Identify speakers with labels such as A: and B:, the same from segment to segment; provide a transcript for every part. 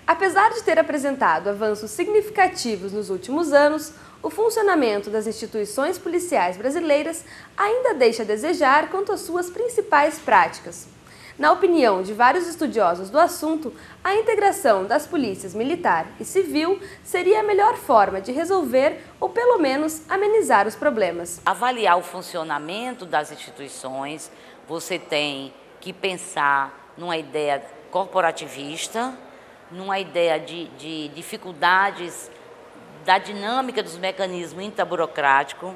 A: Apesar de ter apresentado avanços significativos nos últimos anos, o funcionamento das instituições policiais brasileiras ainda deixa a desejar quanto às suas principais práticas. Na opinião de vários estudiosos do assunto, a integração das polícias militar e civil seria a melhor forma de resolver ou, pelo menos, amenizar os problemas.
B: Avaliar o funcionamento das instituições, você tem que pensar numa ideia corporativista, numa ideia de dificuldades da dinâmica dos mecanismos interburocráticos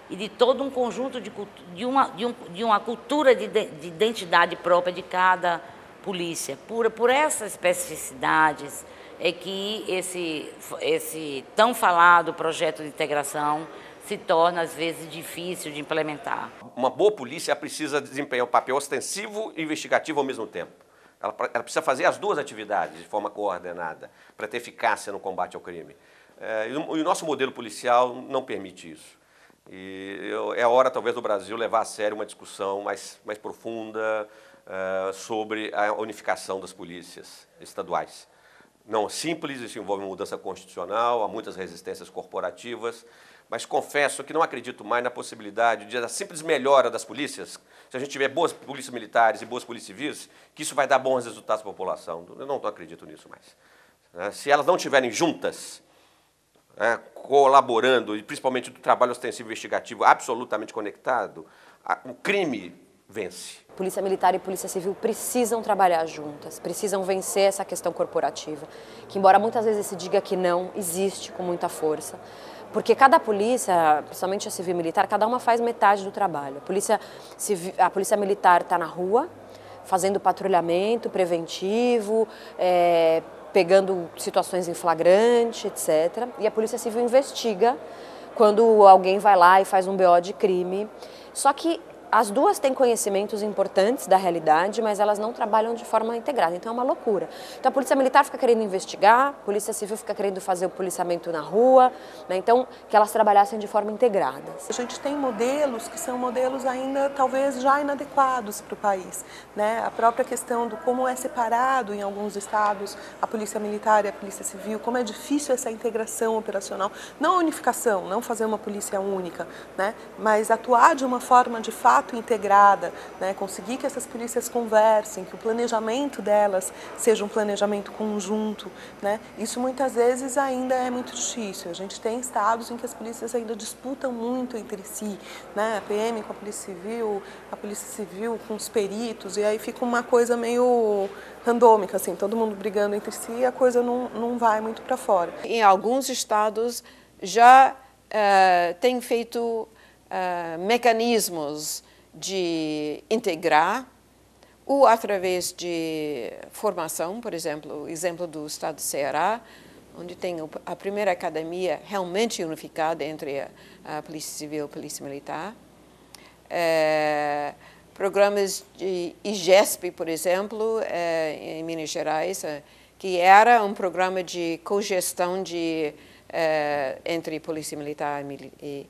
B: e de todo um conjunto de uma cultura de identidade própria de cada polícia. Por essas especificidades é que esse tão falado projeto de integração se torna, às vezes, difícil de implementar.
C: Uma boa polícia precisa desempenhar um papel ostensivo e investigativo ao mesmo tempo. Ela precisa fazer as duas atividades de forma coordenada para ter eficácia no combate ao crime. E o nosso modelo policial não permite isso. E é hora, talvez, do Brasil levar a sério uma discussão mais profunda sobre a unificação das polícias estaduais. Não é simples, isso envolve mudança constitucional, há muitas resistências corporativas, mas confesso que não acredito mais na possibilidade de a simples melhora das polícias, se a gente tiver boas polícias militares e boas polícias civis, que isso vai dar bons resultados para a população. Eu não acredito nisso mais. Se elas não estiverem juntas, colaborando, e principalmente do trabalho ostensivo investigativo absolutamente conectado, o crime vence.
D: Polícia Militar e Polícia Civil precisam trabalhar juntas, precisam vencer essa questão corporativa, que embora muitas vezes se diga que não, existe com muita força. Porque cada polícia, principalmente a civil e militar, cada uma faz metade do trabalho. A polícia militar está na rua, fazendo patrulhamento preventivo, pegando situações em flagrante, etc. E a Polícia Civil investiga quando alguém vai lá e faz um BO de crime. Só que as duas têm conhecimentos importantes da realidade, mas elas não trabalham de forma integrada, então é uma loucura. Então a Polícia Militar fica querendo investigar, a Polícia Civil fica querendo fazer o policiamento na rua, né? Então que elas trabalhassem de forma integrada.
E: A gente tem modelos que são modelos ainda talvez já inadequados para o país, né? A própria questão do como é separado em alguns estados a Polícia Militar e a Polícia Civil, como é difícil essa integração operacional, não a unificação, não fazer uma polícia única, né? Mas atuar de uma forma de fato integrada, né? Conseguir que essas polícias conversem, que o planejamento delas seja um planejamento conjunto, né? Isso muitas vezes ainda é muito difícil. A gente tem estados em que as polícias ainda disputam muito entre si, né? A PM com a Polícia Civil com os peritos, e aí fica uma coisa meio randômica, assim, todo mundo brigando entre si e a coisa não vai muito para fora.
F: Em alguns estados já tem feito mecanismos de integrar, ou através de formação, por exemplo, o exemplo do estado do Ceará, onde tem a primeira academia realmente unificada entre a Polícia Civil e a Polícia Militar. Programas de IGESP, por exemplo, em Minas Gerais, que era um programa de cogestão entre Polícia Militar e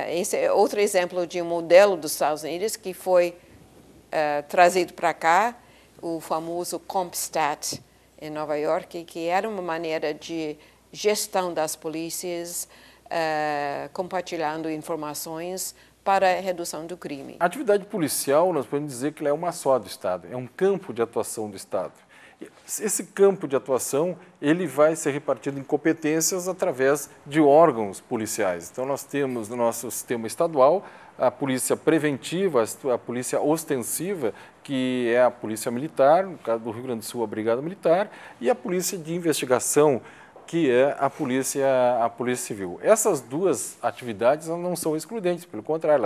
F: esse é outro exemplo de um modelo dos Estados Unidos que foi trazido para cá, o famoso CompStat em Nova York, que era uma maneira de gestão das polícias, compartilhando informações para a redução do crime.
G: A atividade policial, nós podemos dizer que ela é uma só do Estado, é um campo de atuação do Estado. Esse campo de atuação, ele vai ser repartido em competências através de órgãos policiais. Então, nós temos no nosso sistema estadual a polícia preventiva, a polícia ostensiva, que é a polícia militar, no caso do Rio Grande do Sul, a Brigada Militar, e a polícia de investigação, que é a polícia civil. Essas duas atividades não são excludentes, pelo contrário,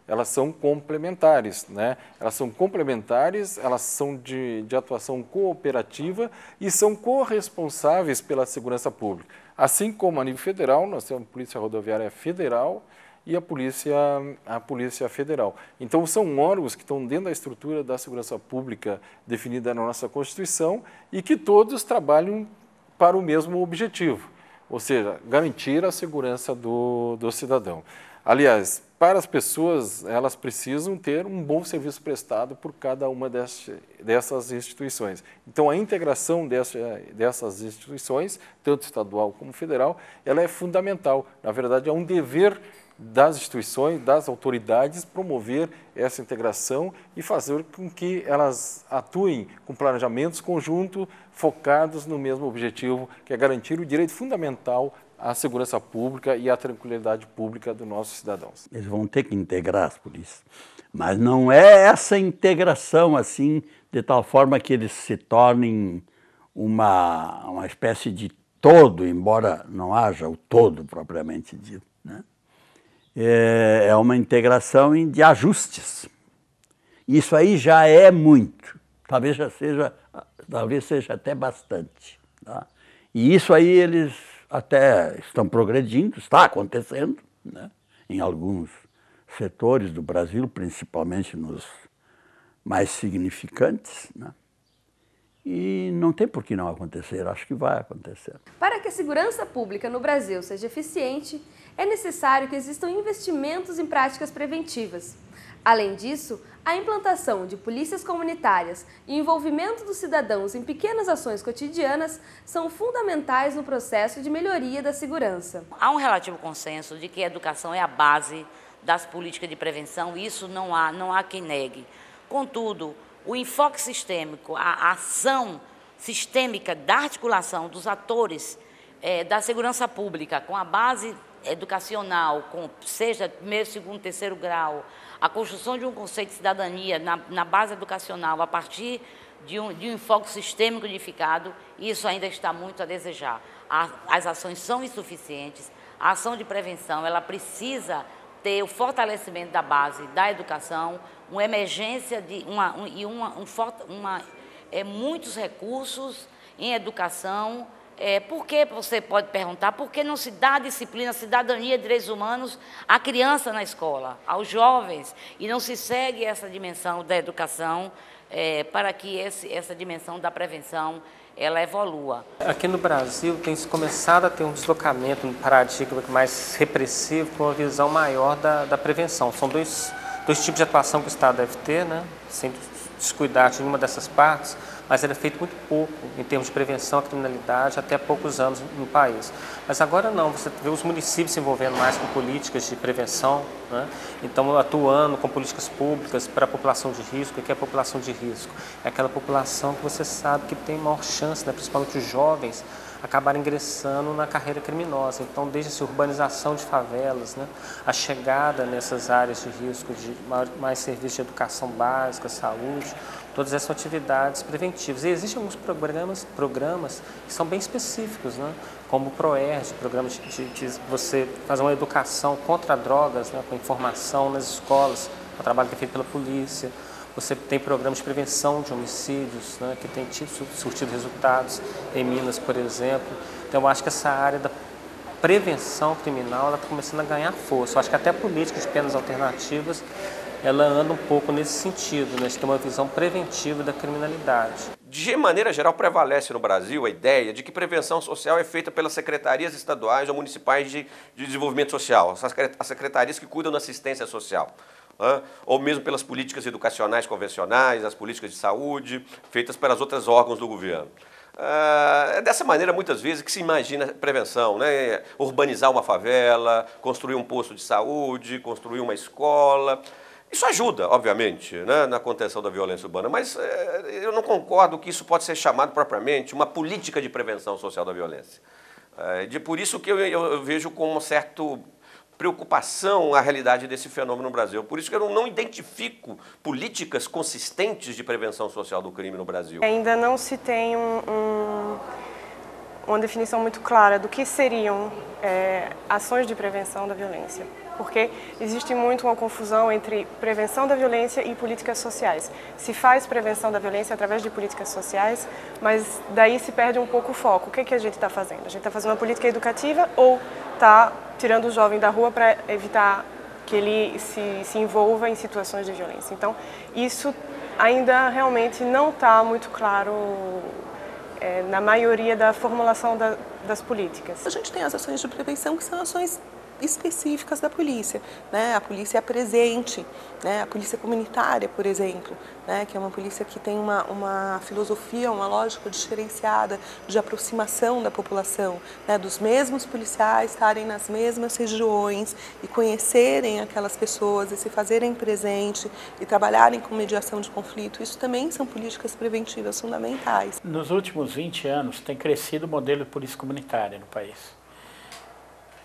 G: elas são complementares, né? Elas são complementares, elas são de atuação cooperativa e são corresponsáveis pela segurança pública. Assim como a nível federal, nós temos a Polícia Rodoviária Federal e a Polícia Federal. Então, são órgãos que estão dentro da estrutura da segurança pública definida na nossa Constituição e que todos trabalham para o mesmo objetivo, ou seja, garantir a segurança do cidadão. Aliás, para as pessoas, elas precisam ter um bom serviço prestado por cada uma dessas instituições. Então, a integração dessas instituições, tanto estadual como federal, ela é fundamental. Na verdade, é um dever das instituições, das autoridades, promover essa integração e fazer com que elas atuem com planejamentos conjuntos, focados no mesmo objetivo, que é garantir o direito fundamental à segurança pública e à tranquilidade pública dos nossos cidadãos.
H: Eles vão ter que integrar as polícias, mas não é essa integração assim, de tal forma que eles se tornem uma espécie de todo, embora não haja o todo propriamente dito, né? É uma integração de ajustes. Isso aí já é muito, talvez seja até bastante, tá? E isso aí eles até estão progredindo, está acontecendo, né, em alguns setores do Brasil, principalmente nos mais significantes, né? E não tem por que não acontecer, acho que vai acontecer.
A: Para que a segurança pública no Brasil seja eficiente, é necessário que existam investimentos em práticas preventivas. Além disso, a implantação de polícias comunitárias e o envolvimento dos cidadãos em pequenas ações cotidianas são fundamentais no processo de melhoria da segurança.
B: Há um relativo consenso de que a educação é a base das políticas de prevenção, e isso não há quem negue. Contudo, o enfoque sistêmico, a ação sistêmica da articulação dos atores da segurança pública com a base educacional, seja primeiro, segundo, terceiro grau, a construção de um conceito de cidadania na base educacional a partir de um enfoque sistêmico unificado, isso ainda está muito a desejar. As ações são insuficientes, a ação de prevenção ela precisa ter o fortalecimento da base da educação, uma emergência muitos recursos em educação. Por que, você pode perguntar, por que não se dá disciplina, cidadania e direitos humanos à criança na escola, aos jovens, e não se segue essa dimensão da educação para que essa dimensão da prevenção ela evolua?
I: Aqui no Brasil tem começado a ter um deslocamento no paradigma mais repressivo com uma visão maior da prevenção. São dois tipos de atuação que o Estado deve ter, né, sem descuidar de nenhuma dessas partes, mas ele é feito muito pouco em termos de prevenção à criminalidade até há poucos anos no país. Mas agora não, você vê os municípios se envolvendo mais com políticas de prevenção, né? Então atuando com políticas públicas para a população de risco. O que é a população de risco? É aquela população que você sabe que tem maior chance, né, principalmente os jovens, acabarem ingressando na carreira criminosa. Então, desde a urbanização de favelas, né, a chegada nessas áreas de risco, de mais serviços de educação básica, saúde, todas essas atividades preventivas. E existem alguns programas que são bem específicos, né, como o PROERD, programas de você fazer uma educação contra drogas, né, com informação nas escolas, o trabalho que é feito pela polícia. Você tem programas de prevenção de homicídios, né, que tem surtido resultados em Minas, por exemplo. Então, eu acho que essa área da prevenção criminal está começando a ganhar força. Eu acho que até a política de penas alternativas ela anda um pouco nesse sentido, né, de ter uma visão preventiva da criminalidade.
C: De maneira geral, prevalece no Brasil a ideia de que prevenção social é feita pelas secretarias estaduais ou municipais de desenvolvimento social, as secretarias que cuidam da assistência social. Ou mesmo pelas políticas educacionais convencionais, as políticas de saúde, feitas pelos outros órgãos do governo. É dessa maneira, muitas vezes, que se imagina prevenção, né? Urbanizar uma favela, construir um posto de saúde, construir uma escola. Isso ajuda, obviamente, né, na contenção da violência urbana, mas eu não concordo que isso pode ser chamado propriamente uma política de prevenção social da violência. Por isso que eu vejo com uma certa preocupação a realidade desse fenômeno no Brasil. Por isso que eu não identifico políticas consistentes de prevenção social do crime no Brasil.
J: Ainda não se tem uma definição muito clara do que seriam ações de prevenção da violência, porque existe muito uma confusão entre prevenção da violência e políticas sociais. Se faz prevenção da violência através de políticas sociais, mas daí se perde um pouco o foco. O que a gente está fazendo? A gente está fazendo uma política educativa ou está tirando o jovem da rua para evitar que ele se envolva em situações de violência? Então, isso ainda realmente não está muito claro na maioria da formulação das políticas.
E: A gente tem as ações de prevenção que são ações específicas da polícia, né? A polícia é presente, né? A polícia comunitária, por exemplo, né? Que é uma polícia que tem uma filosofia, uma lógica diferenciada de aproximação da população, né? Dos mesmos policiais estarem nas mesmas regiões e conhecerem aquelas pessoas e se fazerem presente e trabalharem com mediação de conflito. Isso também são políticas preventivas fundamentais.
K: Nos últimos 20 anos tem crescido o modelo de polícia comunitária no país.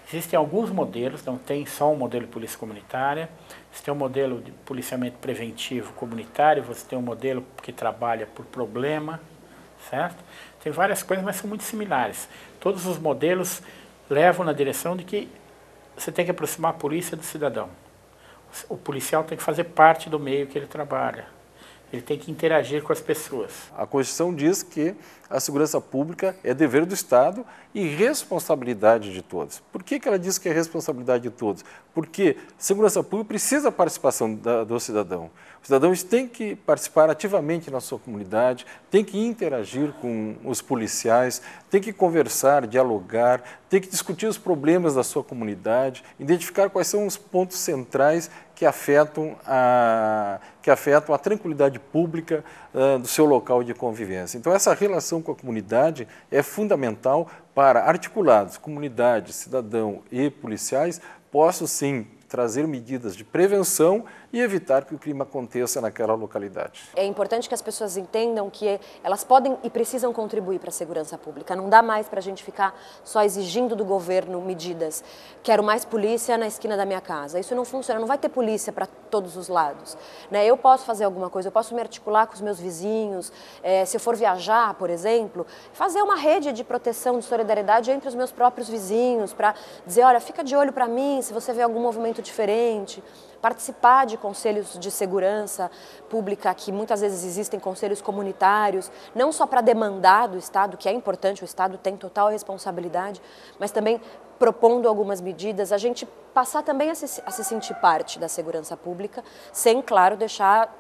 K: Existem alguns modelos, não tem só um modelo de polícia comunitária, você tem um modelo de policiamento preventivo comunitário, você tem um modelo que trabalha por problema, certo? Tem várias coisas, mas são muito similares. Todos os modelos levam na direção de que você tem que aproximar a polícia do cidadão. O policial tem que fazer parte do meio que ele trabalha. Ele tem que interagir com as pessoas.
G: A Constituição diz que a segurança pública é dever do Estado e responsabilidade de todos. Por que ela diz que é responsabilidade de todos? Porque segurança pública precisa da participação do cidadão. Os cidadãos têm que participar ativamente na sua comunidade, têm que interagir com os policiais, têm que conversar, dialogar, têm que discutir os problemas da sua comunidade, identificar quais são os pontos centrais que afetam a tranquilidade pública do seu local de convivência. Então, essa relação com a comunidade é fundamental para articulados, comunidade, cidadão e policiais, possam sim trazer medidas de prevenção e evitar que o crime aconteça naquela localidade.
D: É importante que as pessoas entendam que elas podem e precisam contribuir para a segurança pública. Não dá mais para a gente ficar só exigindo do governo medidas. Quero mais polícia na esquina da minha casa. Isso não funciona, não vai ter polícia para todos os lados, né? Eu posso fazer alguma coisa, eu posso me articular com os meus vizinhos, se eu for viajar, por exemplo, fazer uma rede de proteção, de solidariedade entre os meus próprios vizinhos, para dizer, olha, fica de olho para mim, se você vê algum movimento diferente, participar de conselhos de segurança pública, que muitas vezes existem conselhos comunitários, não só para demandar do Estado, que é importante, o Estado tem total responsabilidade, mas também propondo algumas medidas, a gente passar também a se sentir parte da segurança pública, sem, claro, deixar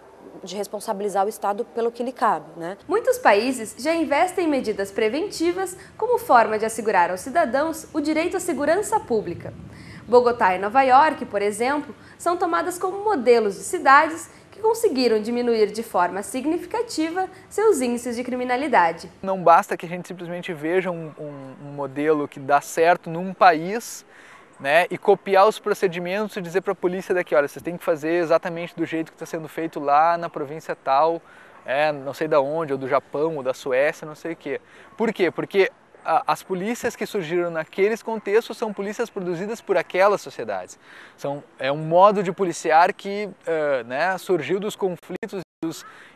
D: de responsabilizar o Estado pelo que lhe cabe, né?
A: Muitos países já investem em medidas preventivas como forma de assegurar aos cidadãos o direito à segurança pública. Bogotá e Nova York, por exemplo, são tomadas como modelos de cidades que conseguiram diminuir de forma significativa seus índices de criminalidade.
L: Não basta que a gente simplesmente veja um modelo que dá certo num país, né, e copiar os procedimentos e dizer para a polícia daqui, olha, vocês têm que fazer exatamente do jeito que está sendo feito lá na província tal, não sei da onde, ou do Japão, ou da Suécia, não sei o quê. Por quê? Porque as polícias que surgiram naqueles contextos são polícias produzidas por aquelas sociedades. É um modo de policiar que surgiu dos conflitos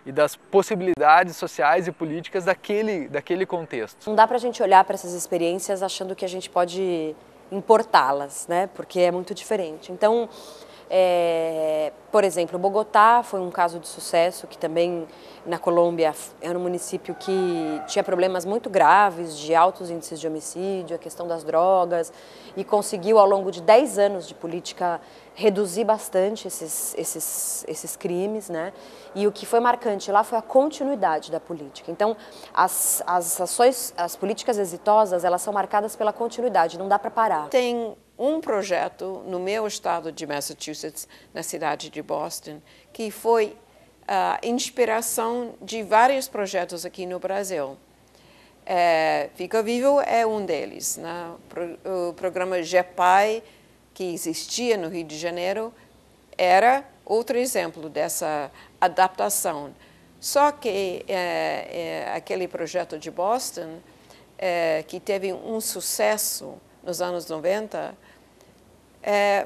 L: e das possibilidades sociais e políticas daquele contexto.
D: Não dá para a gente olhar para essas experiências achando que a gente pode importá-las, né? Porque é muito diferente. Então, por exemplo, Bogotá foi um caso de sucesso, que também na Colômbia era um município que tinha problemas muito graves de altos índices de homicídio, a questão das drogas, e conseguiu ao longo de 10 anos de política reduzir bastante esses crimes, né? E o que foi marcante lá foi a continuidade da política. Então, as políticas exitosas, elas são marcadas pela continuidade, não dá para parar.
F: Tem um projeto no meu estado de Massachusetts, na cidade de Boston, que foi a inspiração de vários projetos aqui no Brasil. Fica Vivo é um deles, né? O programa GEPAI, que existia no Rio de Janeiro, era outro exemplo dessa adaptação. Só que aquele projeto de Boston, que teve um sucesso nos anos 90,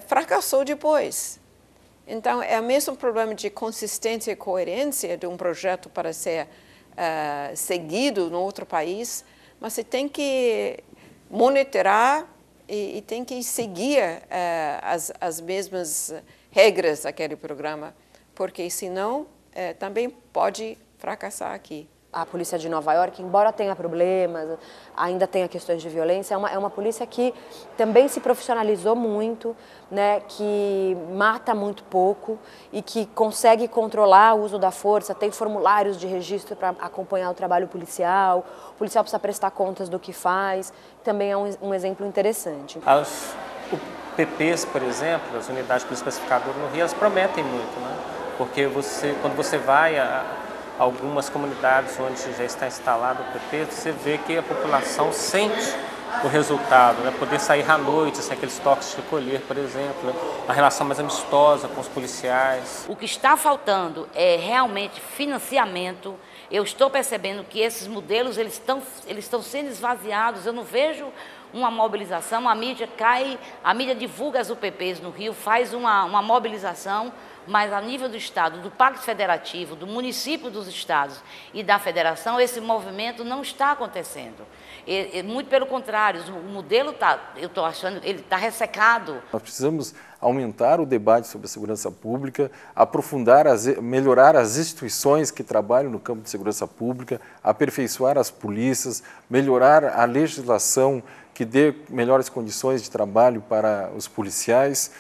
F: fracassou depois. Então, é o mesmo problema de consistência e coerência de um projeto para ser seguido no outro país, mas você tem que monitorar e tem que seguir as mesmas regras daquele programa, porque senão também pode fracassar aqui.
D: A polícia de Nova York, embora tenha problemas, ainda tenha questões de violência, é uma polícia que também se profissionalizou muito, né, que mata muito pouco e que consegue controlar o uso da força, tem formulários de registro para acompanhar o trabalho policial, o policial precisa prestar contas do que faz, também é um exemplo interessante.
I: PPs, por exemplo, as unidades de polícia pacificadora no Rio, elas prometem muito, né? Porque quando você vai a algumas comunidades onde já está instalado o PP, você vê que a população sente o resultado, né? Poder sair à noite, sem aqueles toques de recolher, por exemplo, né? Uma relação mais amistosa com os policiais.
B: O que está faltando é realmente financiamento. Eu estou percebendo que esses modelos eles estão sendo esvaziados. Eu não vejo uma mobilização, a mídia divulga as UPPs no Rio, faz uma mobilização, mas a nível do Estado, do Pacto Federativo, do município, dos estados e da federação, esse movimento não está acontecendo. Muito pelo contrário, o modelo eu estou achando, ele está ressecado.
G: Nós precisamos aumentar o debate sobre a segurança pública, aprofundar, melhorar as instituições que trabalham no campo de segurança pública, aperfeiçoar as polícias, melhorar a legislação que dê melhores condições de trabalho para os policiais,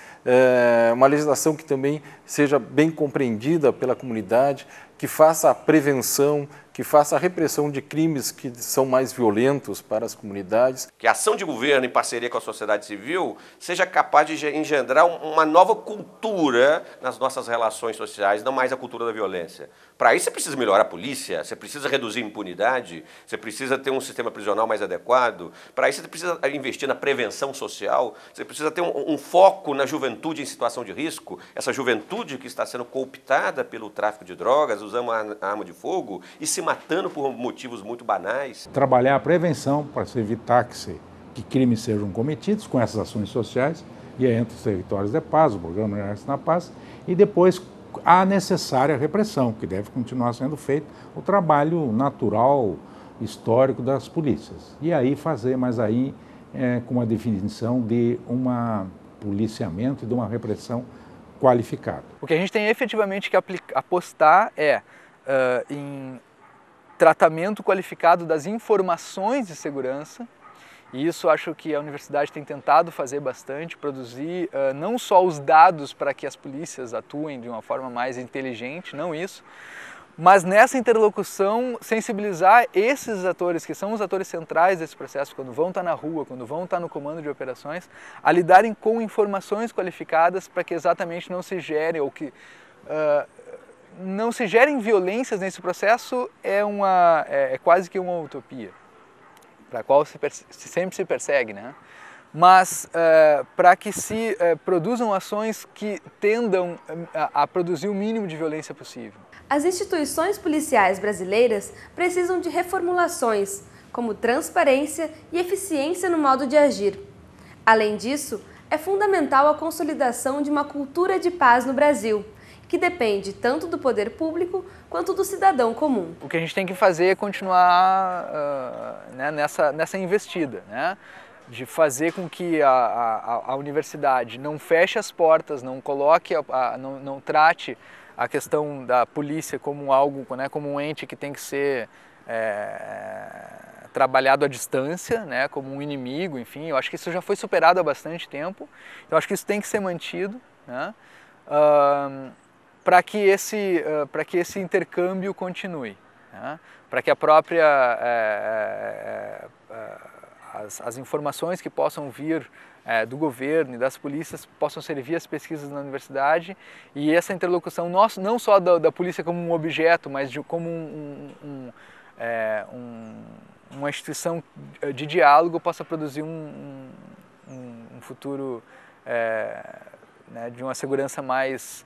G: uma legislação que também seja bem compreendida pela comunidade, que faça a prevenção, que faça a repressão de crimes que são mais violentos para as comunidades.
C: Que a ação de governo em parceria com a sociedade civil seja capaz de engendrar uma nova cultura nas nossas relações sociais, não mais a cultura da violência. Para isso você precisa melhorar a polícia, você precisa reduzir a impunidade, você precisa ter um sistema prisional mais adequado, para isso você precisa investir na prevenção social, você precisa ter um foco na juventude em situação de risco, essa juventude que está sendo cooptada pelo tráfico de drogas, usando a arma de fogo e se matando por motivos muito banais.
M: Trabalhar a prevenção para se evitar que crimes sejam cometidos com essas ações sociais, e aí entre os territórios de paz, o programa Exército na Paz, e depois a necessária repressão, que deve continuar sendo feito, o trabalho natural, histórico das polícias. E aí fazer, mas aí com a definição de um policiamento e de uma repressão qualificada.
L: O que a gente tem efetivamente que apostar em tratamento qualificado das informações de segurança, e isso acho que a universidade tem tentado fazer bastante, produzir não só os dados para que as polícias atuem de uma forma mais inteligente, não isso, mas nessa interlocução sensibilizar esses atores, que são os atores centrais desse processo, quando vão estar na rua, quando vão estar no comando de operações, a lidarem com informações qualificadas para que exatamente não se gere ou que não se gerem violências nesse processo é quase que uma utopia, para a qual sempre se persegue, né? Mas para que se produzam ações que tendam a produzir o mínimo de violência possível.
A: As instituições policiais brasileiras precisam de reformulações, como transparência e eficiência no modo de agir. Além disso, é fundamental a consolidação de uma cultura de paz no Brasil, que depende tanto do poder público quanto do cidadão comum.
L: O que a gente tem que fazer é continuar nessa investida, né? De fazer com que a universidade não feche as portas, não coloque, não trate a questão da polícia como algo, né, como um ente que tem que ser trabalhado à distância, né, como um inimigo, enfim. Eu acho que isso já foi superado há bastante tempo. Eu acho que isso tem que ser mantido, né, para que esse intercâmbio continue, né, para que a própria as informações que possam vir do governo e das polícias possam servir às pesquisas na universidade, e essa interlocução não só da polícia como um objeto, mas como uma instituição de diálogo possa produzir um futuro né, de uma segurança mais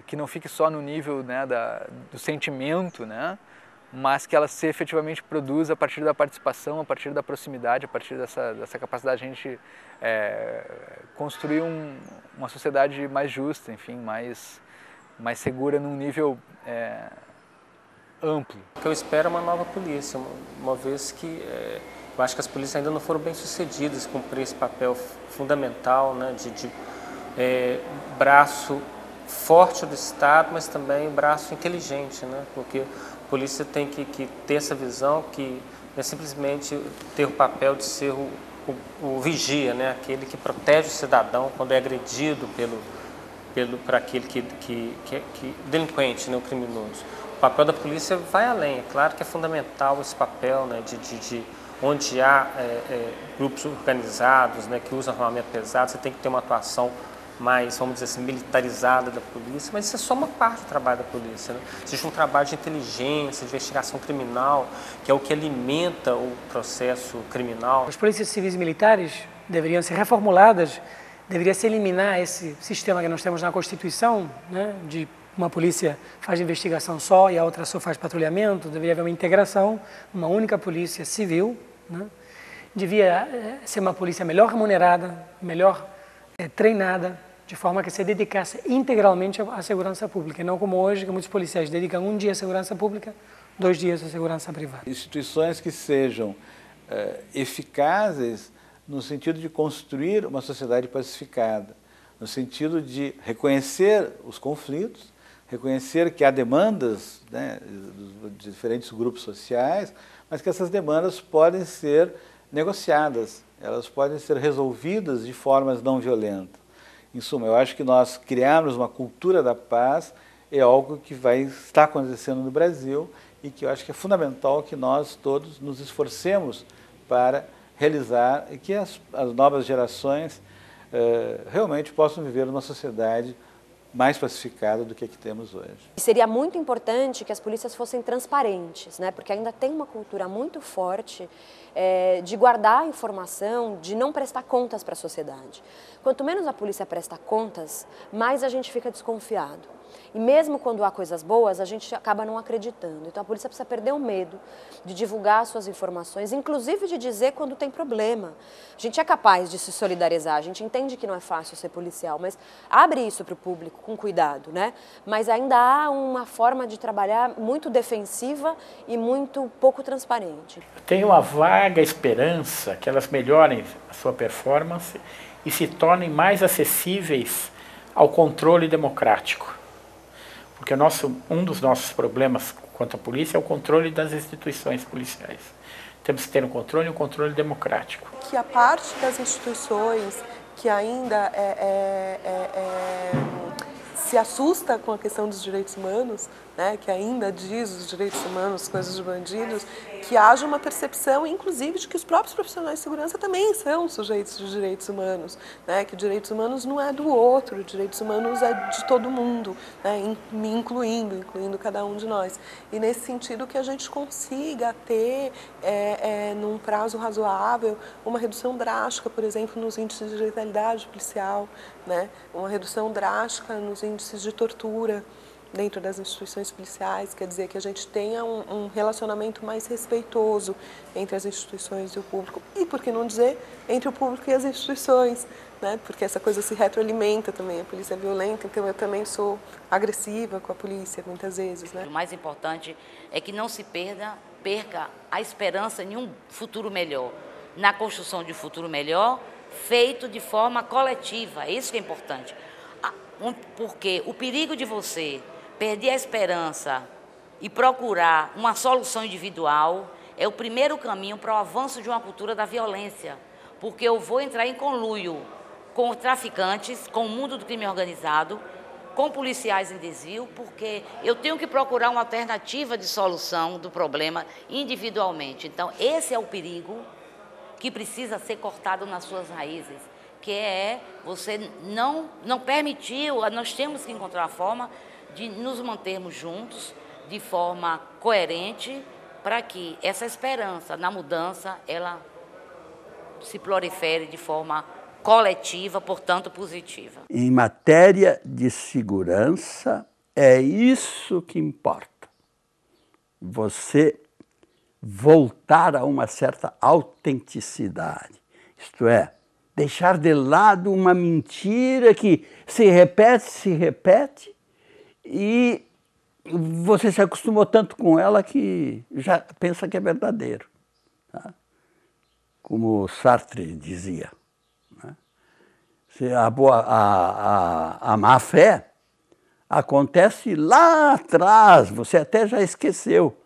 L: que não fique só no nível, né, do sentimento, né, mas que ela se efetivamente produza a partir da participação, a partir da proximidade, a partir dessa capacidade de a gente construir uma sociedade mais justa, enfim, mais segura num nível amplo.
I: O que eu espero é uma nova polícia, uma vez que eu acho que as polícias ainda não foram bem sucedidas em cumprir esse papel fundamental, né, de braço forte do Estado, mas também braço inteligente, né, porque a polícia tem que ter essa visão que não é simplesmente ter o papel de ser o vigia, né? Aquele que protege o cidadão quando é agredido por aquele delinquente, né? O criminoso. O papel da polícia vai além. É claro que é fundamental esse papel, né? De onde há grupos organizados, né, que usam armamento pesado, você tem que ter uma atuação mais, vamos dizer assim, militarizada da polícia, mas isso é só uma parte do trabalho da polícia, né? Existe um trabalho de inteligência, de investigação criminal, que é o que alimenta o processo criminal.
N: As polícias civis e militares deveriam ser reformuladas, deveria se eliminar esse sistema que nós temos na Constituição, né, de uma polícia faz investigação só e a outra só faz patrulhamento, deveria haver uma integração, uma única polícia civil, né? Devia ser uma polícia melhor remunerada, melhor treinada, de forma que se dedicasse integralmente à segurança pública, e não como hoje, que muitos policiais dedicam um dia à segurança pública, 2 dias à segurança privada.
O: Instituições que sejam eficazes no sentido de construir uma sociedade pacificada, no sentido de reconhecer os conflitos, reconhecer que há demandas, né, de diferentes grupos sociais, mas que essas demandas podem ser negociadas, elas podem ser resolvidas de formas não violentas. Em suma, eu acho que nós criarmos uma cultura da paz é algo que vai estar acontecendo no Brasil e que eu acho que é fundamental que nós todos nos esforcemos para realizar e que as novas gerações realmente possam viver numa sociedade mais pacificada do que a que temos hoje.
D: Seria muito importante que as polícias fossem transparentes, né? Porque ainda tem uma cultura muito forte de guardar informação, de não prestar contas para a sociedade. Quanto menos a polícia presta contas, mais a gente fica desconfiado. E mesmo quando há coisas boas, a gente acaba não acreditando. Então a polícia precisa perder o medo de divulgar suas informações, inclusive de dizer quando tem problema. A gente é capaz de se solidarizar, a gente entende que não é fácil ser policial, mas abre isso para o público com cuidado, né? Mas ainda há uma forma de trabalhar muito defensiva e muito pouco transparente.
K: Tenho uma vaga esperança que elas melhorem a sua performance e se tornem mais acessíveis ao controle democrático. Porque um dos nossos problemas quanto à polícia é o controle das instituições policiais. Temos que ter um controle democrático.
E: Que a parte das instituições que ainda se assusta com a questão dos direitos humanos, né, que ainda diz os direitos humanos, coisas de bandidos, que haja uma percepção, inclusive, de que os próprios profissionais de segurança também são sujeitos de direitos humanos, né, que direitos humanos não é do outro, direitos humanos é de todo mundo, né, me incluindo cada um de nós. E nesse sentido que a gente consiga ter, num prazo razoável, uma redução drástica, por exemplo, nos índices de letalidade policial, né, uma redução drástica nos índices de tortura dentro das instituições policiais, quer dizer que a gente tenha um relacionamento mais respeitoso entre as instituições e o público, e por que não dizer, entre o público e as instituições, né? Porque essa coisa se retroalimenta também, a polícia é violenta, então eu também sou agressiva com a polícia muitas vezes, né?
B: O mais importante é que não se perca a esperança em um futuro melhor, na construção de um futuro melhor, feito de forma coletiva, é isso que é importante. Porque o perigo de você perder a esperança e procurar uma solução individual é o primeiro caminho para o avanço de uma cultura da violência, porque eu vou entrar em conluio com traficantes, com o mundo do crime organizado, com policiais em desvio, porque eu tenho que procurar uma alternativa de solução do problema individualmente. Então, esse é o perigo que precisa ser cortado nas suas raízes, que é você não permitir, nós temos que encontrar a forma de nos mantermos juntos de forma coerente para que essa esperança na mudança, ela se prolifere de forma coletiva, portanto positiva.
H: Em matéria de segurança, é isso que importa. Você voltar a uma certa autenticidade, isto é, deixar de lado uma mentira que se repete, e você se acostumou tanto com ela que já pensa que é verdadeiro. Tá? Como Sartre dizia. Né? A má fé acontece lá atrás, você até já esqueceu.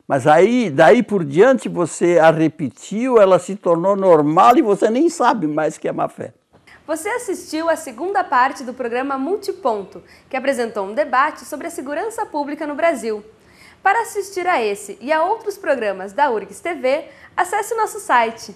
H: Mas aí, daí por diante, você a repetiu, ela se tornou normal e você nem sabe mais que é má fé.
A: Você assistiu à segunda parte do programa Multiponto, que apresentou um debate sobre a segurança pública no Brasil. Para assistir a esse e a outros programas da URGS TV, acesse nosso site